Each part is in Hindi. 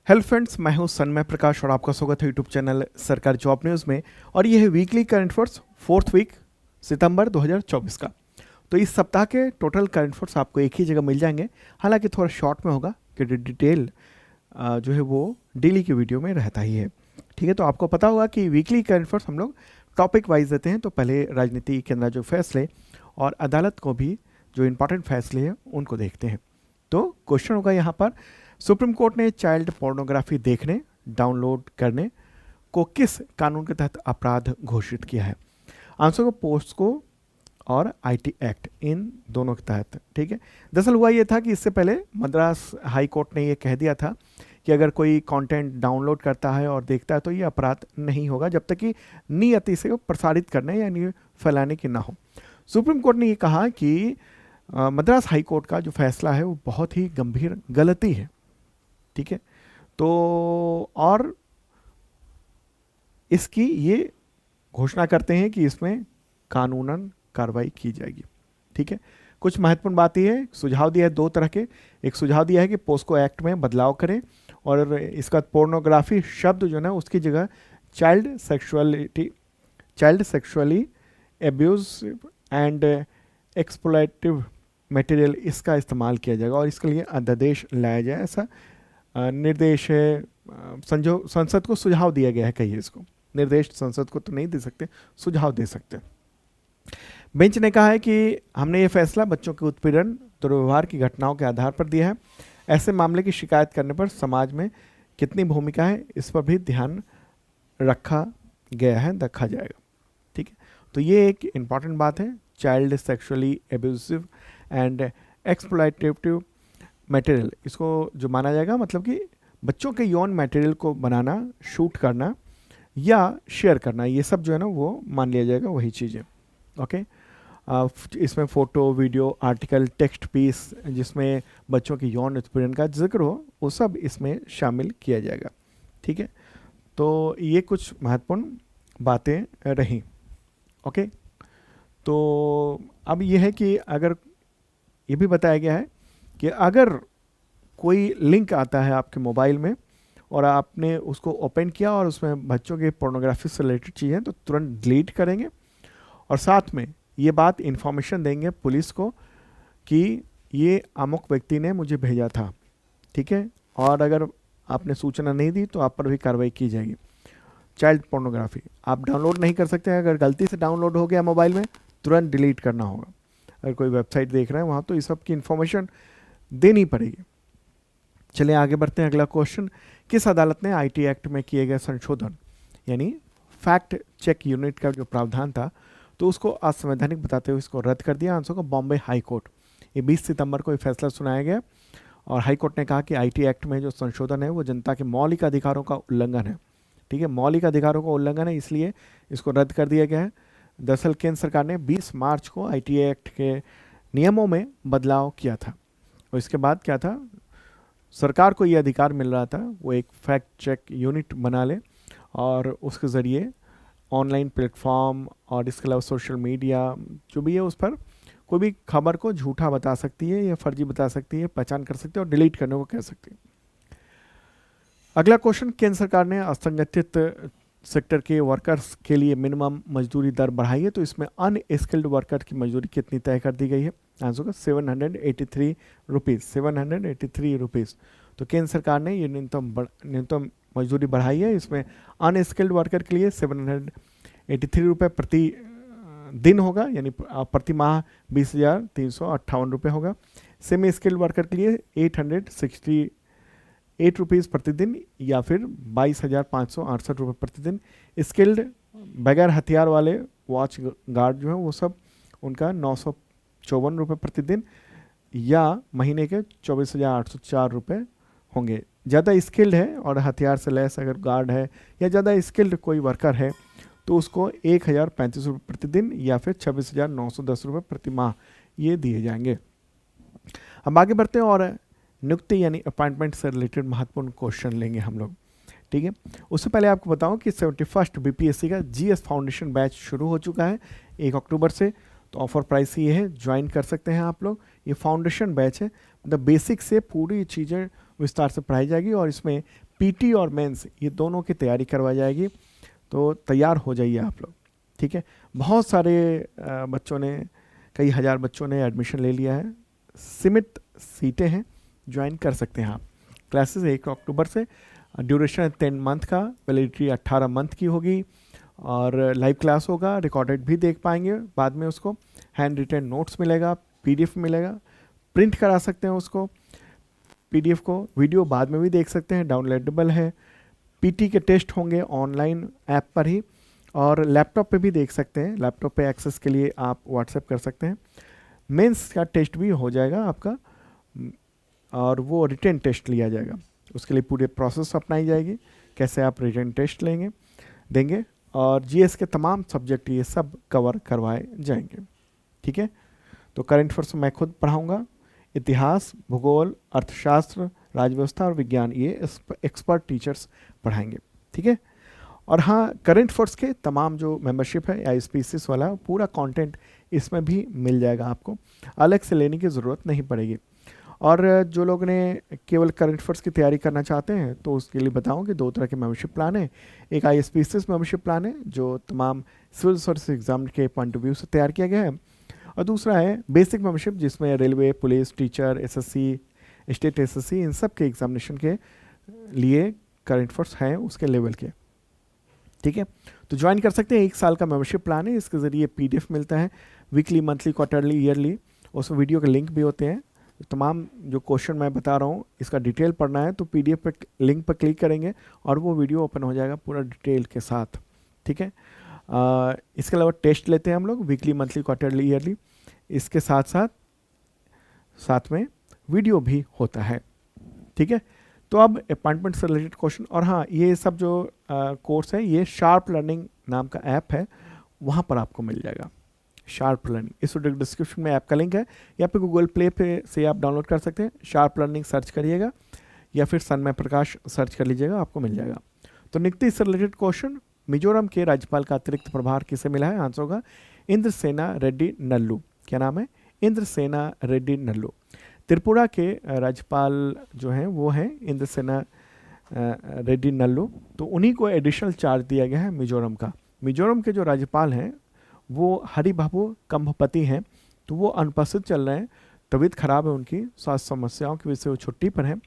हेलो फ्रेंड्स, मैं हूं सन्मय प्रकाश और आपका स्वागत है YouTube channel Sarkari job news में। और ये है weekly current affairs 4th week सितंबर 2024 का। तो इस सप्ताह के टोटल करंट अफेयर्स आपको एक ही जगह मिल जाएंगे, हालांकि थोड़ा शॉर्ट में होगा कि डिटेल जो है वो डेली की वीडियो में रहता ही है। ठीक है, तो आपको पता होगा कि वीकली करंट अफेयर्स हम लोग टॉपिक वाइज देते हैं। तो पहले राजनीति के अंदर जो फैसले और अदालत को भी जो इम्पोर्टेंट फैसले हैं उनको देखते हैं। तो क्वेश्चन होगा यहाँ पर, सुप्रीम कोर्ट ने चाइल्ड पोर्नोग्राफी देखने, डाउनलोड करने को किस कानून के तहत अपराध घोषित किया है? आंसर को पोस्को और आईटी एक्ट, इन दोनों के तहत। ठीक है, दरअसल हुआ ये था कि इससे पहले मद्रास हाई कोर्ट ने ये कह दिया था कि अगर कोई कंटेंट डाउनलोड करता है और देखता है तो ये अपराध नहीं होगा जब तक कि नियति से प्रसारित करने यानी फैलाने की ना हो। सुप्रीम कोर्ट ने ये कहा कि मद्रास हाई कोर्ट का जो फैसला है वो बहुत ही गंभीर गलती है। ठीक है, तो और इसकी ये घोषणा करते हैं कि इसमें कानूनन कार्रवाई की जाएगी। ठीक है, कुछ महत्वपूर्ण बात यह है, सुझाव दिया है दो तरह के। एक सुझाव दिया है कि पोस्को एक्ट में बदलाव करें और इसका पोर्नोग्राफी शब्द जो है ना उसकी जगह child sexually abuse and exploitative material, इसका इस्तेमाल किया जाएगा और इसके लिए अध्यादेश लाया जाए, ऐसा निर्देश है। संसद को सुझाव दिया गया है, कहिए इसको। निर्देश संसद को तो नहीं दे सकते, सुझाव दे सकते। बेंच ने कहा है कि हमने ये फैसला बच्चों के उत्पीड़न दुर्व्यवहार की घटनाओं के आधार पर दिया है। ऐसे मामले की शिकायत करने पर समाज में कितनी भूमिका है, इस पर भी ध्यान रखा जाएगा। ठीक है, तो ये एक इम्पॉर्टेंट बात है, child sexually abusive and exploitative material, इसको जो माना जाएगा मतलब कि बच्चों के यौन मटेरियल को बनाना, शूट करना या शेयर करना, ये सब जो है ना वो मान लिया जाएगा वही चीज़ें। ओके, इसमें photo, video, article, text piece जिसमें बच्चों की यौन उत्पीड़न का जिक्र हो वो सब इसमें शामिल किया जाएगा। ठीक है, तो ये कुछ महत्वपूर्ण बातें रहीं। ओके, तो अब ये है कि अगर ये भी बताया गया है कि अगर कोई लिंक आता है आपके मोबाइल में और आपने उसको ओपन किया और उसमें बच्चों के पोर्नोग्राफी से रिलेटेड चीज़ें तो तुरंत डिलीट करेंगे और साथ में ये बात इन्फॉर्मेशन देंगे पुलिस को कि ये अमुक व्यक्ति ने मुझे भेजा था। ठीक है, और अगर आपने सूचना नहीं दी तो आप पर भी कार्रवाई की जाएगी। चाइल्ड पोर्नोग्राफी आप डाउनलोड नहीं कर सकते हैं, अगर गलती से डाउनलोड हो गया मोबाइल में तुरंत डिलीट करना होगा। अगर कोई वेबसाइट देख रहे हैं वहाँ तो इस सब की इन्फॉर्मेशन देनी पड़ेगी। चलिए आगे बढ़ते हैं। अगला क्वेश्चन, किस अदालत ने आईटी एक्ट में किए गए संशोधन यानी फैक्ट चेक यूनिट का जो प्रावधान था तो उसको असंवैधानिक बताते हुए इसको रद्द कर दिया? आंसर को बॉम्बे हाई कोर्ट। ये 20 सितंबर को ये फैसला सुनाया गया और हाई कोर्ट ने कहा कि आईटी एक्ट में जो संशोधन है वो जनता के मौलिक अधिकारों का उल्लंघन है। ठीक है, मौलिक अधिकारों का उल्लंघन है, इसलिए इसको रद्द कर दिया गया है। दरअसल केंद्र सरकार ने 20 मार्च को आईटी एक्ट के नियमों में बदलाव किया था और इसके बाद क्या था, सरकार को ये अधिकार मिल रहा था वो एक फैक्ट चेक यूनिट बना ले और उसके ज़रिए ऑनलाइन प्लेटफॉर्म और इसके अलावा सोशल मीडिया जो भी है उस पर कोई भी खबर को झूठा बता सकती है या फर्जी बता सकती है, पहचान कर सकती है और डिलीट करने को कह सकती है। अगला क्वेश्चन, केंद्र सरकार ने असंगठित सेक्टर के वर्कर्स के लिए मिनिमम मजदूरी दर बढ़ाई है, तो इसमें अनस्किल्ड वर्कर की मजदूरी कितनी तय कर दी गई है? आंसर का 783 रुपीज़। तो केंद्र सरकार ने ये न्यूनतम मजदूरी बढ़ाई है। इसमें अनस्किल्ड वर्कर के लिए 783 रुपये प्रति दिन होगा, यानी प्रति माह 20,358 रुपये होगा। सेमी स्किल्ड वर्कर के लिए 868 रुपीज़ प्रतिदिन या फिर 22,568 रुपये प्रतिदिन। स्किल्ड बगैर हथियार वाले वॉच गार्ड जो है वो सब उनका 954 रुपये प्रतिदिन या महीने के 24,804 रुपये होंगे। ज़्यादा स्किल्ड है और हथियार से लैस अगर गार्ड है या ज़्यादा स्किल्ड कोई वर्कर है तो उसको 1,035 रुपये प्रतिदिन या फिर 26,910 रुपये प्रति माह ये दिए जाएंगे। अब आगे बढ़ते हैं और नियुक्ति यानी अपॉइंटमेंट से रिलेटेड महत्वपूर्ण क्वेश्चन लेंगे हम लोग। ठीक है, उससे पहले आपको बताऊं कि 71st बीपीएससी का जीएस फाउंडेशन बैच शुरू हो चुका है 1 अक्टूबर से। तो ऑफर प्राइस ये है, ज्वाइन कर सकते हैं आप लोग। ये फाउंडेशन बैच है, मतलब बेसिक से पूरी चीज़ें विस्तार से पढ़ाई जाएगी और इसमें पीटी और मेंस ये दोनों की तैयारी करवाई जाएगी, तो तैयार हो जाइए आप लोग, ठीक है। बहुत सारे बच्चों ने, कई हज़ार बच्चों ने एडमिशन ले लिया है, सीमित सीटें हैं, ज्वाइन कर सकते हैं आप। क्लासेस 1 अक्टूबर से, ड्यूरेशन 10 मंथ का, वैलिडिटी 18 मंथ की होगी, और लाइव क्लास होगा, रिकॉर्डेड भी देख पाएंगे बाद में उसको, हैंड रिटन नोट्स मिलेगा, पीडीएफ मिलेगा, प्रिंट करा सकते हैं उसको पीडीएफ को, वीडियो बाद में भी देख सकते हैं, डाउनलोडेबल है। पीटी के टेस्ट होंगे ऑनलाइन ऐप पर ही, और लैपटॉप पे भी देख सकते हैं, लैपटॉप पे एक्सेस के लिए आप व्हाट्सएप कर सकते हैं। मेंस का टेस्ट भी हो जाएगा आपका, और वो रिटन टेस्ट लिया जाएगा, उसके लिए पूरे प्रोसेस अपनाई जाएगी, कैसे आप रिटन टेस्ट देंगे, और जीएस के तमाम सब्जेक्ट ये सब कवर करवाए जाएंगे, ठीक है। तो करंट अफेयर्स मैं खुद पढ़ाऊँगा, इतिहास, भूगोल, अर्थशास्त्र, राज्यव्यवस्था और विज्ञान ये एक्सपर्ट टीचर्स पढ़ाएंगे, ठीक है। और हाँ, करंट अफेयर्स के तमाम जो मेंबरशिप है आईएसपीसीएस वाला, पूरा कंटेंट इसमें भी मिल जाएगा, आपको अलग से लेने की ज़रूरत नहीं पड़ेगी। और जो लोग ने केवल करंट अफेयर्स की तैयारी करना चाहते हैं, तो उसके लिए बताऊं कि 2 तरह के मेंबरशिप प्लान है। एक आईएसपीसीएस मेंबरशिप प्लान है, जो तमाम सिविल सर्विस एग्जाम के पॉइंट ऑफ व्यू से तैयार किया गया है, और दूसरा है बेसिक मेंबरशिप, जिसमें railway, police, teacher, SSC, state SSC, इन सब के एग्जामिनेशन के लिए करंट अफेयर्स हैं उसके लेवल के, ठीक है। तो ज्वाइन कर सकते हैं, 1 साल का मेंबरशिप प्लान है, इसके ज़रिए पीडीएफ मिलता है वीकली, मंथली, क्वार्टरली, ईयरली, उसमें वीडियो के लिंक भी होते हैं। तमाम जो क्वेश्चन मैं बता रहा हूँ, इसका डिटेल पढ़ना है तो पीडीएफ पे लिंक पर क्लिक करेंगे और वो वीडियो ओपन हो जाएगा पूरा डिटेल के साथ, ठीक है। इसके अलावा टेस्ट लेते हैं हम लोग वीकली, मंथली, क्वार्टरली, ईयरली, इसके साथ में वीडियो भी होता है, ठीक है। तो अब अपॉइंटमेंट से रिलेटेड क्वेश्चन, और हाँ, ये सब जो कोर्स है ये शार्प लर्निंग नाम का ऐप है, वहाँ पर आपको मिल जाएगा शार्प लर्निंग। इस वीडियो डिस्क्रिप्शन में ऐप का लिंक है, या फिर गूगल प्ले पे से आप डाउनलोड कर सकते हैं, शार्प लर्निंग सर्च करिएगा, या फिर सन्मय प्रकाश सर्च कर लीजिएगा, आपको मिल जाएगा। तो निकते इससे रिलेटेड क्वेश्चन, मिजोरम के राज्यपाल का अतिरिक्त प्रभार किसे मिला है? आंसर होगा इंद्रसेना रेड्डी नल्लू। क्या नाम है? इंद्रसेना रेड्डी नल्लू। त्रिपुरा के राज्यपाल जो हैं वो हैं इंद्रसेना रेड्डी नल्लू, तो उन्हीं को एडिशनल चार्ज दिया गया है मिजोरम का। मिजोरम के जो राज्यपाल हैं वो हरिबाबू कंभपति हैं, तो वो अनुपस्थित चल रहे हैं, तबीयत खराब है उनकी, स्वास्थ्य समस्याओं की वजह से वो छुट्टी पर हैं,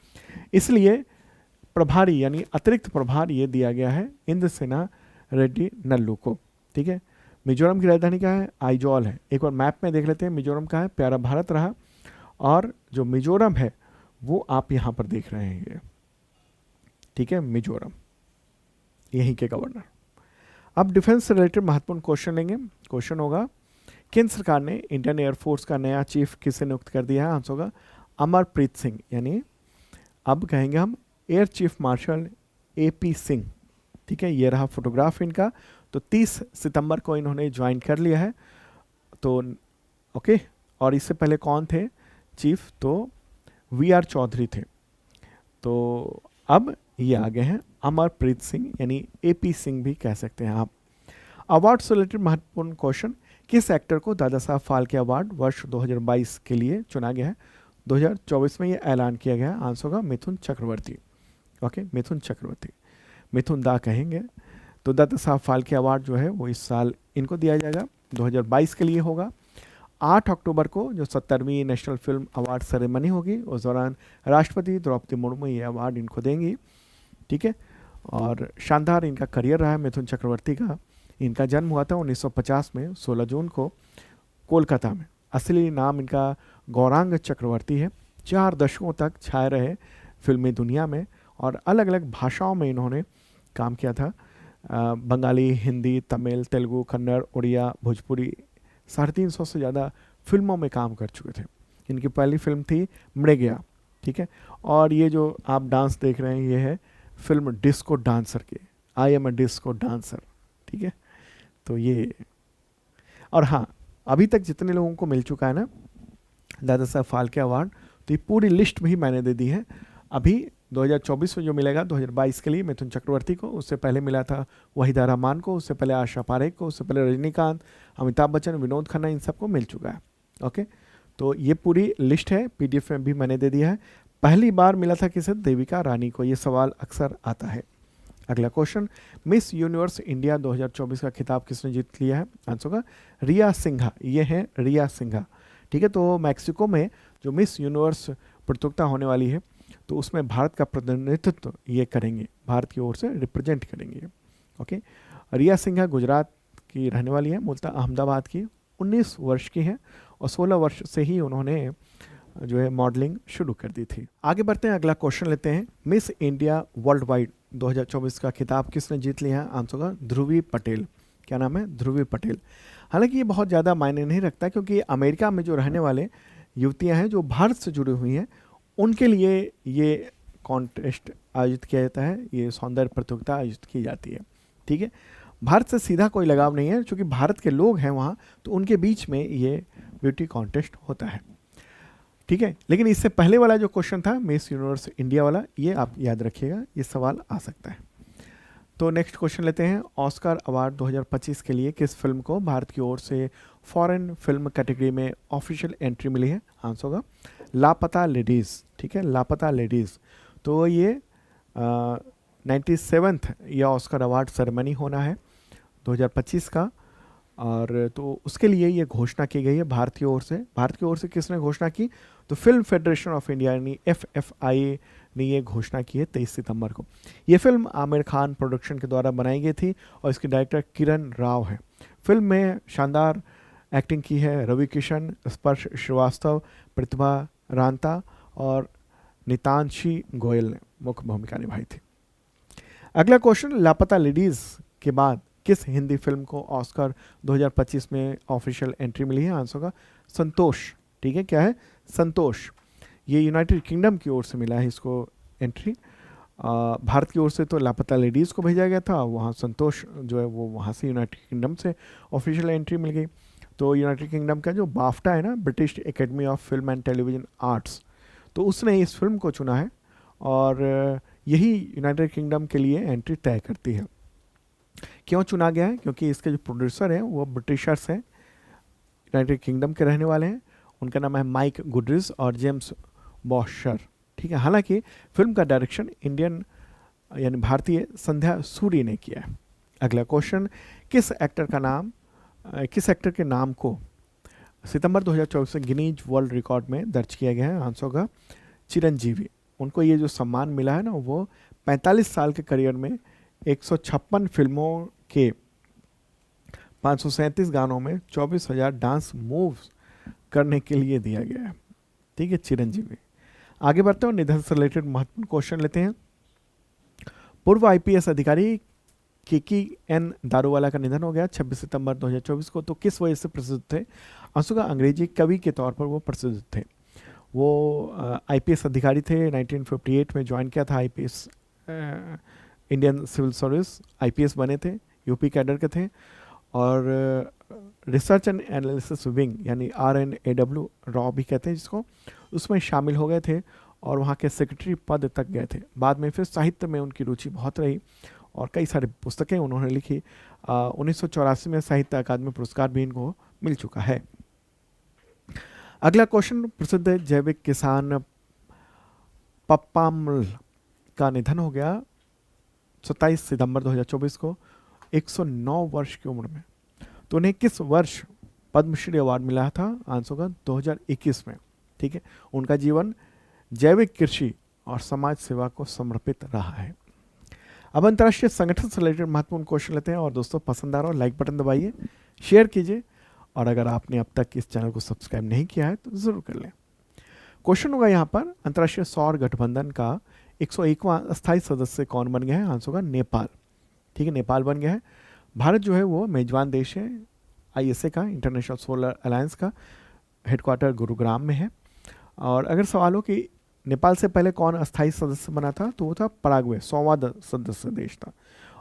इसलिए प्रभारी यानी अतिरिक्त प्रभार ये दिया गया है इंद्रसेना रेड्डी नल्लू को, ठीक है। मिजोरम की राजधानी क्या है? आइजॉल है। एक बार मैप में देख लेते हैं मिजोरम का है, प्यारा भारत रहा, और जो मिजोरम है वो आप यहाँ पर देख रहे हैं, ठीक है, मिजोरम, यहीं के गवर्नर। अब डिफेंस से रिलेटेड महत्वपूर्ण क्वेश्चन लेंगे। क्वेश्चन होगा, केंद्र सरकार ने इंडियन एयरफोर्स का नया चीफ किसे नियुक्त कर दिया है? आंसर होगा अमरप्रीत सिंह, यानी अब कहेंगे हम air chief marshal AP Singh, ठीक है। ये रहा फोटोग्राफ इनका, तो 30 सितंबर को इन्होंने ज्वाइन कर लिया है, तो ओके। और इससे पहले कौन थे चीफ? तो VR चौधरी थे, तो अब ये आगे हैं अमरप्रीत सिंह, यानी AP सिंह भी कह सकते हैं आप। अवार्ड से रिलेटेड महत्वपूर्ण क्वेश्चन, किस एक्टर को दादा साहब फाल्के अवार्ड वर्ष 2022 के लिए चुना गया है? 2024 में ये ऐलान किया गया है। आंसर होगा मिथुन चक्रवर्ती, ओके, मिथुन चक्रवर्ती, मिथुन दा कहेंगे। तो दादा साहब फाल्के अवार्ड जो है वो इस साल इनको दिया जाएगा, 2022 के लिए होगा। 8 अक्टूबर को जो 70वीं नेशनल फिल्म अवार्ड सेरेमनी होगी, उस दौरान राष्ट्रपति द्रौपदी मुर्मू ये अवार्ड इनको देंगी, ठीक है। और शानदार इनका करियर रहा है मिथुन चक्रवर्ती का। इनका जन्म हुआ था 1950 में 16 जून को कोलकाता में। असली नाम इनका गौरांग चक्रवर्ती है। 4 दशकों तक छाए रहे फिल्मी दुनिया में, और अलग अलग भाषाओं में इन्होंने काम किया था, बंगाली, हिंदी, तमिल, तेलुगु, कन्नड़, उड़िया, भोजपुरी, 350 से ज़्यादा फिल्मों में काम कर चुके थे। इनकी पहली फिल्म थी मृगया, ठीक है। और ये जो आप डांस देख रहे हैं ये है फिल्म डिस्को डांसर के, I am a disco dancer, ठीक है। तो ये, और हाँ, अभी तक जितने लोगों को मिल चुका है ना दादा साहब फाल्के अवार्ड, तो ये पूरी लिस्ट भी मैंने दे दी है। अभी 2024 में जो मिलेगा 2022 के लिए मिथुन चक्रवर्ती को, उससे पहले मिला था वहीदा रहमान को, उससे पहले आशा पारेख को, उससे पहले रजनीकांत, अमिताभ बच्चन, विनोद खन्ना, इन सबको मिल चुका है, ओके। तो ये पूरी लिस्ट है, PDF में भी मैंने दे दिया है। पहली बार मिला था किसे? देविका रानी को। ये सवाल अक्सर आता है। अगला क्वेश्चन, मिस यूनिवर्स इंडिया 2024 का खिताब किसने जीत लिया है? आंसर होगा रिया सिन्हा। ये है रिया सिन्हा। ठीक है, तो मैक्सिको में जो मिस यूनिवर्स प्रतियोगिता होने वाली है तो उसमें भारत का प्रतिनिधित्व ये करेंगे, भारत की ओर से रिप्रेजेंट करेंगे। ओके, रिया सिन्हा गुजरात की रहने वाली है, मूलतः अहमदाबाद की, 19 वर्ष की है और 16 वर्ष से ही उन्होंने जो है मॉडलिंग शुरू कर दी थी। आगे बढ़ते हैं, अगला क्वेश्चन लेते हैं। मिस इंडिया वर्ल्ड वाइड 2024 का खिताब किसने जीत लिया है? आंसर होगा ध्रुवी पटेल। क्या नाम है? ध्रुवी पटेल। हालांकि ये बहुत ज़्यादा मायने नहीं रखता क्योंकि अमेरिका में जो रहने वाले युवतियां हैं जो भारत से जुड़ी हुई हैं उनके लिए ये कॉन्टेस्ट आयोजित किया जाता है, ये सौंदर्य प्रतियोगिता आयोजित की जाती है। ठीक है, भारत से सीधा कोई लगाव नहीं है, क्योंकि भारत के लोग हैं वहाँ तो उनके बीच में ये ब्यूटी कॉन्टेस्ट होता है। ठीक है, लेकिन इससे पहले वाला जो क्वेश्चन था मिस यूनिवर्स इंडिया वाला, ये आप याद रखिएगा, ये सवाल आ सकता है। तो नेक्स्ट क्वेश्चन लेते हैं। ऑस्कर अवार्ड 2025 के लिए किस फिल्म को भारत की ओर से फॉरेन फिल्म कैटेगरी में ऑफिशियल एंट्री मिली है? आंसर होगा लापता लेडीज़। ठीक है, लापता लेडीज़। तो ये 97th ये ऑस्कर अवार्ड सेरेमनी होना है 2025 का, और तो उसके लिए ये घोषणा की गई है भारत की ओर से। भारत की ओर से किसने घोषणा की? तो फिल्म फेडरेशन ऑफ इंडिया यानी FFI ने ये घोषणा की है 23 सितंबर को। ये फिल्म आमिर खान प्रोडक्शन के द्वारा बनाई गई थी और इसके डायरेक्टर किरण राव है। फिल्म में शानदार एक्टिंग की है रवि किशन, स्पर्श श्रीवास्तव, प्रतिभा रांता और नितांशी गोयल ने मुख्य भूमिका निभाई थी। अगला क्वेश्चन, लापता लेडीज़ के बाद किस हिंदी फिल्म को ऑस्कर 2025 में ऑफिशियल एंट्री मिली है? आंसर होगा संतोष। ठीक है, क्या है? संतोष। ये यूनाइटेड किंगडम की ओर से मिला है इसको एंट्री। भारत की ओर से तो लापता लेडीज़ को भेजा गया था, वहाँ संतोष जो है वो वहाँ से यूनाइटेड किंगडम से ऑफिशियल एंट्री मिल गई। तो यूनाइटेड किंगडम का जो बाफ्टा है ना, British academy of film and television arts, तो उसने इस फिल्म को चुना है और यही यूनाइटेड किंगडम के लिए एंट्री तय करती है। क्यों चुना गया है? क्योंकि इसके जो प्रोड्यूसर हैं वो ब्रिटिशर्स हैं, यूनाइटेड किंगडम के रहने वाले हैं। उनका नाम है माइक गुडरिज और जेम्स बॉशर। ठीक है, हालांकि फिल्म का डायरेक्शन इंडियन यानी भारतीय संध्या सूरी ने किया है। अगला क्वेश्चन, किस एक्टर के नाम को सितंबर 2024 में गिनीज वर्ल्ड रिकॉर्ड में दर्ज किया गया है? आंसर होगा चिरंजीवी। उनको ये जो सम्मान मिला है ना, वो 45 साल के करियर में 156 फिल्मों के 537 गानों में 24,000 डांस मूव्स करने के लिए दिया गया है। ठीक है, चिरंजीवी। आगे बढ़ते हैं, निधन से रिलेटेड महत्वपूर्ण क्वेश्चन लेते हैं। पूर्व IPS अधिकारी KKN दारूवाला का निधन हो गया 26 सितंबर 2024 को। तो किस वजह से प्रसिद्ध थे? आंसर होगा अंग्रेजी कवि के तौर पर वो प्रसिद्ध थे। वो IPS अधिकारी थे, 1958 में ज्वाइन किया था IPS, Indian civil service, IPS बने थे, यूपी कैडर के थे और रिसर्च एंड एनालिसिस विंग यानी RNAW रॉ भी कहते हैं जिसको, उसमें शामिल हो गए थे और वहाँ के सेक्रेटरी पद तक गए थे। बाद में फिर साहित्य में उनकी रुचि बहुत रही और कई सारी पुस्तकें उन्होंने लिखी। 1984 में साहित्य अकादमी पुरस्कार भी इनको मिल चुका है। अगला क्वेश्चन, प्रसिद्ध जैविक किसान पप्पामल का निधन हो गया 27 सितंबर 2024 को 109 वर्ष की उम्र में। तो उन्हें किस वर्ष पद्मश्री अवार्ड मिला था? आंसर होगा 2021 में। ठीक है, उनका जीवन जैविक कृषि और समाज सेवा को समर्पित रहा है। अब अंतर्राष्ट्रीय संगठन से रिलेटेड महत्वपूर्ण क्वेश्चन लेते हैं और दोस्तों पसंद आ रहा हो लाइक बटन दबाइए, शेयर कीजिए और अगर आपने अब तक इस चैनल को सब्सक्राइब नहीं किया है तो ज़रूर कर लें। क्वेश्चन होगा यहाँ पर, अंतर्राष्ट्रीय सौर गठबंधन का 101वां अस्थायी सदस्य कौन बन गया है? आंसर होगा नेपाल। ठीक है, नेपाल बन गया है। भारत जो है वो मेजबान देश है ISA का, इंटरनेशनल सोलर अलायंस का। हेडक्वार्टर गुरुग्राम में है। और अगर सवाल हो कि नेपाल से पहले कौन अस्थायी सदस्य बना था, तो वो था पराग्वे, 100वां सदस्य देश था।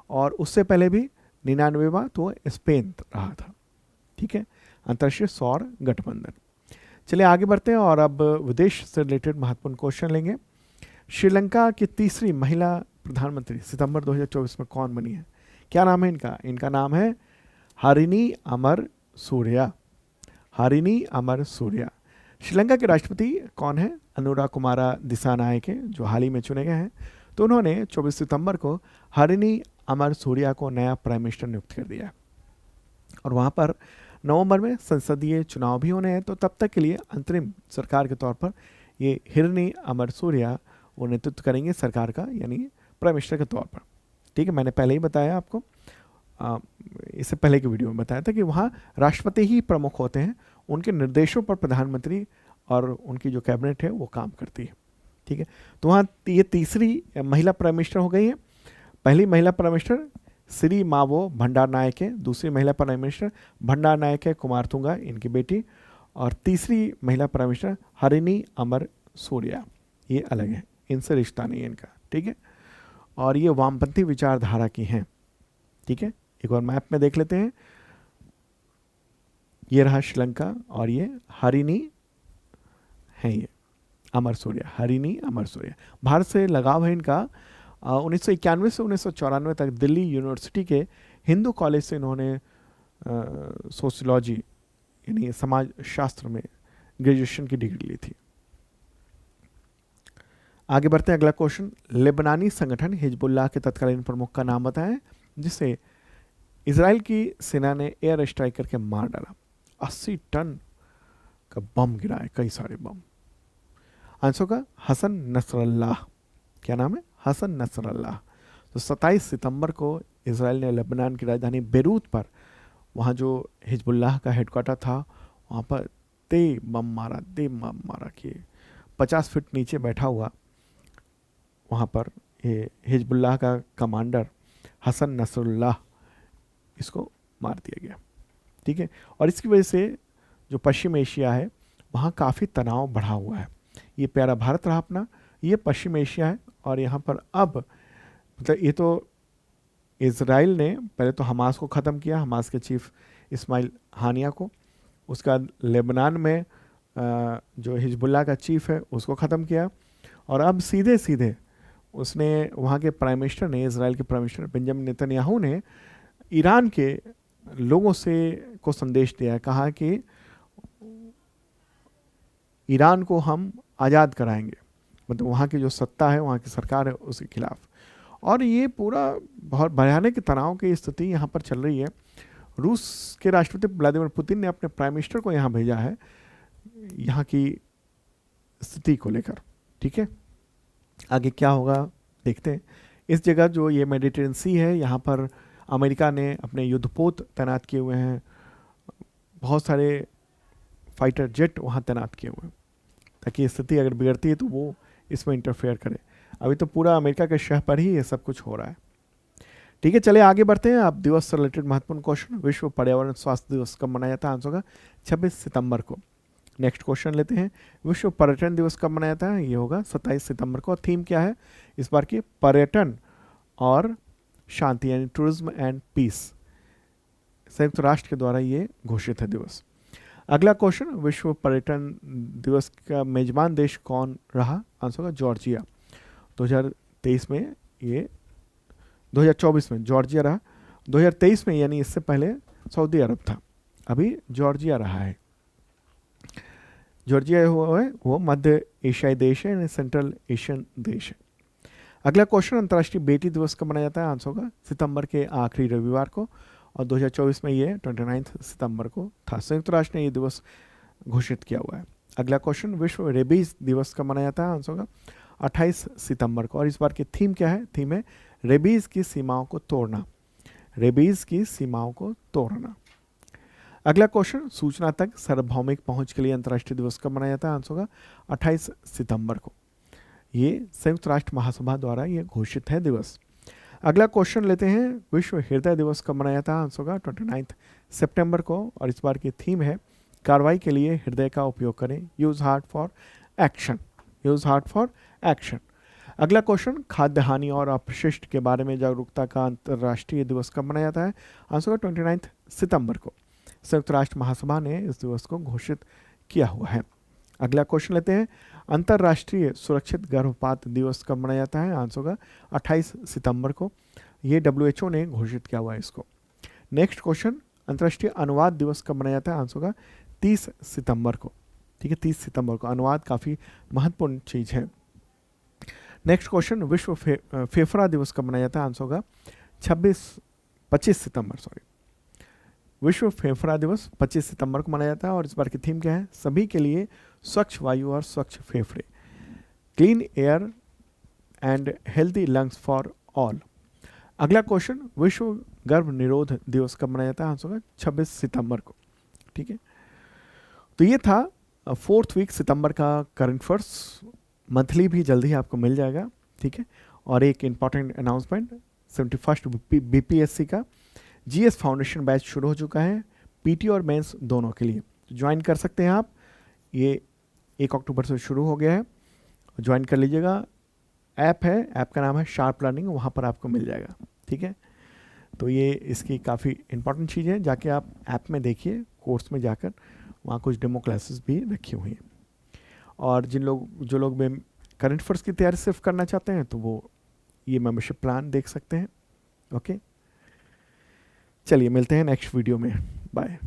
और उससे पहले भी 99वां तो स्पेन रहा था। ठीक है, अंतर्राष्ट्रीय सौर गठबंधन। चलिए आगे बढ़ते हैं और अब विदेश से रिलेटेड महत्वपूर्ण क्वेश्चन लेंगे। श्रीलंका की तीसरी महिला प्रधानमंत्री सितंबर 2024 में कौन बनी है? क्या नाम है इनका? इनका नाम है हरिनी अमर सूर्या। हरिनी अमर सूर्या। श्रीलंका के राष्ट्रपति कौन है? अनुरा कुमारा दिसानायके, जो हाल ही में चुने गए हैं। तो उन्होंने 24 सितंबर को हरिनी अमरसूरिया को नया प्राइम मिनिस्टर नियुक्त कर दिया और वहाँ पर नवंबर में संसदीय चुनाव भी होने हैं। तो तब तक के लिए अंतरिम सरकार के तौर पर ये हिरनी अमरसूरिया वो नेतृत्व करेंगे सरकार का, यानी प्राइम मिनिस्टर के तौर पर। ठीक है, मैंने पहले ही बताया आपको, इससे पहले की वीडियो में बताया था कि वहाँ राष्ट्रपति ही प्रमुख होते हैं, उनके निर्देशों पर प्रधानमंत्री और उनकी जो कैबिनेट है वो काम करती है। ठीक है, तो वहाँ ये तीसरी महिला प्राइम मिनिस्टर हो गई है। पहली महिला प्राइम मिनिस्टर श्री मावो भंडारनायके, दूसरी महिला प्राइम मिनिस्टर भंडारनायके कुमारतुंगा, इनकी बेटी, और तीसरी महिला प्राइम मिनिस्टर हरिनी अमरसूरिया। ये अलग है, इनसे रिश्ता नहीं है इनका। ठीक है, और ये वामपंथी विचारधारा की हैं। ठीक है, एक और मैप में देख लेते हैं। ये रहा श्रीलंका और ये हरिनी है, ये अमरसूरिया, हरिनी अमरसूरिया। भारत से लगाव है इनका। 1991 से 1994 तक दिल्ली यूनिवर्सिटी के हिंदू कॉलेज से इन्होंने सोशियोलॉजी यानी समाज शास्त्र में ग्रेजुएशन की डिग्री ली थी। आगे बढ़ते हैं, अगला क्वेश्चन। लेबनानी संगठन हिजबुल्लाह के तत्कालीन प्रमुख का नाम बताएं जिसे इजराइल की सेना ने एयर स्ट्राइक करके मार डाला। 80 टन का बम गिरा है, कई सारे बम। आंसर का हसन नसरल्लाह। क्या नाम है? Hassan Nasrallah. तो 27 सितंबर को इजराइल ने लेबनान की राजधानी बेरूत पर, वहाँ जो हिजबुल्लाह का हेडक्वार्टर था, वहाँ पर दे बम मारा कि 50 फीट नीचे बैठा हुआ वहाँ पर ये हिजबुल्लाह का कमांडर हसन नसरुल्लाह, इसको मार दिया गया। ठीक है, और इसकी वजह से जो पश्चिम एशिया है वहाँ काफ़ी तनाव बढ़ा हुआ है। ये प्यारा भारत रहा अपना, ये पश्चिम एशिया है, और यहाँ पर अब मतलब ये तो इजराइल ने पहले तो हमास को ख़त्म किया, हमास के चीफ इस्माइल हानिया को। उसके बाद लेबनान में जो हिजबुल्लाह का चीफ है उसको ख़त्म किया, और अब सीधे सीधे उसने वहाँ के प्राइम मिनिस्टर ने, इजराइल के प्राइम मिनिस्टर बेंजामिन नेतन्याहू ने ईरान के लोगों से को संदेश दिया, कहा कि ईरान को हम आज़ाद कराएंगे, मतलब वहाँ की जो सत्ता है, वहाँ की सरकार है, उसके खिलाफ। और ये पूरा बहुत भयानक तनाव की स्थिति यहाँ पर चल रही है। रूस के राष्ट्रपति व्लादिमीर पुतिन ने अपने प्राइम मिनिस्टर को यहाँ भेजा है यहाँ की स्थिति को लेकर। ठीक है, आगे क्या होगा देखते हैं। इस जगह जो ये मेडिटेरियन सी है, यहाँ पर अमेरिका ने अपने युद्धपोत तैनात किए हुए हैं, बहुत सारे फाइटर जेट वहाँ तैनात किए हुए हैं, ताकि स्थिति अगर बिगड़ती है तो वो इसमें इंटरफेयर करे। अभी तो पूरा अमेरिका के शह पर ही ये सब कुछ हो रहा है। ठीक है, चलिए आगे बढ़ते हैं। अब दिवस से रिलेटेड महत्वपूर्ण क्वेश्चन। विश्व पर्यावरण स्वास्थ्य दिवस कब मनाया जाता है? आंसर होगा 26 सितंबर को। नेक्स्ट क्वेश्चन लेते हैं, विश्व पर्यटन दिवस कब मनाया जाता है? ये होगा 27 सितंबर को। थीम क्या है इस बार की? पर्यटन और शांति, यानी टूरिज्म एंड पीस। संयुक्त राष्ट्र के द्वारा ये घोषित है दिवस। अगला क्वेश्चन, विश्व पर्यटन दिवस का मेजबान देश कौन रहा? आंसर होगा जॉर्जिया। 2023 में ये 2024 में जॉर्जिया रहा, 2023 में यानी इससे पहले सऊदी अरब था, अभी जॉर्जिया रहा है। जॉर्जिया वो मध्य एशियाई देश है, यानी सेंट्रल एशियन देश है। अगला क्वेश्चन, अंतर्राष्ट्रीय बेटी दिवस कब मनाया जाता है? आंसर होगा सितंबर के आखिरी रविवार को, और 2024 में ये 29 सितंबर को था। संयुक्त राष्ट्र ने ये दिवस घोषित किया हुआ है। अगला क्वेश्चन, विश्व रेबीज दिवस कब मनाया जाता है? आंसर होगा 28 सितंबर को। और इस बार की थीम क्या है? थीम है रेबीज की सीमाओं को तोड़ना, रेबीज की सीमाओं को तोड़ना। अगला क्वेश्चन, सूचना तक सार्वभौमिक पहुंच के लिए अंतर्राष्ट्रीय दिवस कब मनाया जाता है? आंसर होगा 28 सितंबर को। ये संयुक्त राष्ट्र महासभा द्वारा ये घोषित है दिवस। अगला क्वेश्चन लेते हैं, विश्व हृदय दिवस कब मनाया जाता है? आंसर होगा 29 सितंबर को। और इस बार की थीम है कार्रवाई के लिए हृदय का उपयोग करें, use heart for action, use heart for action. अगला क्वेश्चन, खाद्य हानि और अपशिष्ट के बारे में जागरूकता का अंतर्राष्ट्रीय दिवस कब मनाया जाता है? आंसर होगा 29 सितंबर को। संयुक्त राष्ट्र महासभा ने इस दिवस को घोषित किया हुआ है। अगला क्वेश्चन लेते हैं, अंतर्राष्ट्रीय सुरक्षित गर्भपात दिवस कब मनाया जाता है? आंसर होगा 28 सितंबर को। ये WHO ने घोषित किया हुआ है इसको। नेक्स्ट क्वेश्चन, अंतर्राष्ट्रीय अनुवाद दिवस कब मनाया जाता है? आंसर होगा 30 सितंबर को। ठीक है, 30 सितंबर को। अनुवाद काफ़ी महत्वपूर्ण चीज़ है। नेक्स्ट क्वेश्चन, विश्व फेफड़ा दिवस कब मनाया जाता है? आंसर होगा 25 सितंबर, सॉरी। विश्व फेफड़ा दिवस 25 सितंबर को मनाया जाता है और इस बार की थीम क्या है? सभी के लिए स्वच्छ वायु और स्वच्छ फेफड़े, clean air and healthy lungs for all. अगला क्वेश्चन, विश्व गर्भ निरोध दिवस कब मनाया जाता है? आंसर होगा 26 सितंबर को। ठीक है, तो ये था 4th वीक सितंबर का करंट अफेयर्स। मंथली भी जल्दी ही आपको मिल जाएगा। ठीक है, और एक इम्पॉर्टेंट अनाउंसमेंट, 71st बीपीएससी का जीएस फाउंडेशन बैच शुरू हो चुका है, पीटी और मेंस दोनों के लिए। ज्वाइन कर सकते हैं आप, ये 1 अक्टूबर से शुरू हो गया है, ज्वाइन कर लीजिएगा। ऐप है, ऐप का नाम है शार्प लर्निंग, वहाँ पर आपको मिल जाएगा। ठीक है, तो ये इसकी काफ़ी इंपॉर्टेंट चीज़ है, जाके आप ऐप में देखिए, कोर्स में जाकर वहाँ कुछ डेमो क्लासेस भी रखी हुई हैं। और जो लोग करंट अफेयर्स की तैयारी सिर्फ करना चाहते हैं तो वो ये मेंबरशिप प्लान देख सकते हैं। ओके, चलिए मिलते हैं नेक्स्ट वीडियो में, बाय।